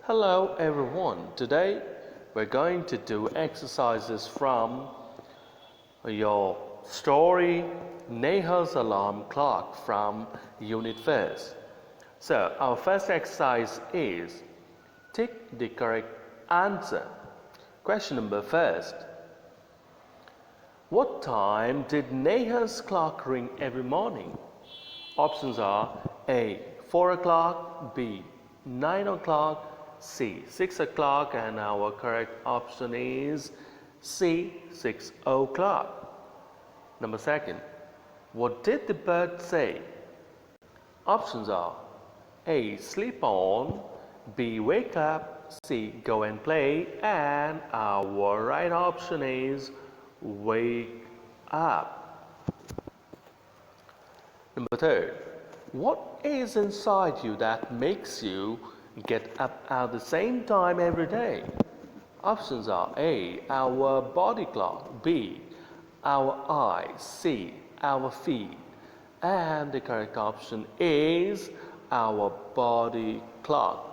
Hello everyone. Today we're going to do exercises from your story Neha's alarm clock from Unit-1. So our first exercise is tick the correct answer. Question number first. What time did Neha's clock ring every morning? Options are A. 4 o'clock, B. 9 o'clock, C. 6 o'clock, and our correct option is C. 6 o'clock. Number second, what did the bird say? Options are A. Sleep on, B. Wake up, C. Go and play, and our right option is wake up. Number third, what is inside you that makes you get up at the same time every day? Options are A. Our body clock, B. Our eyes, C. Our feet, and the correct option is our body clock.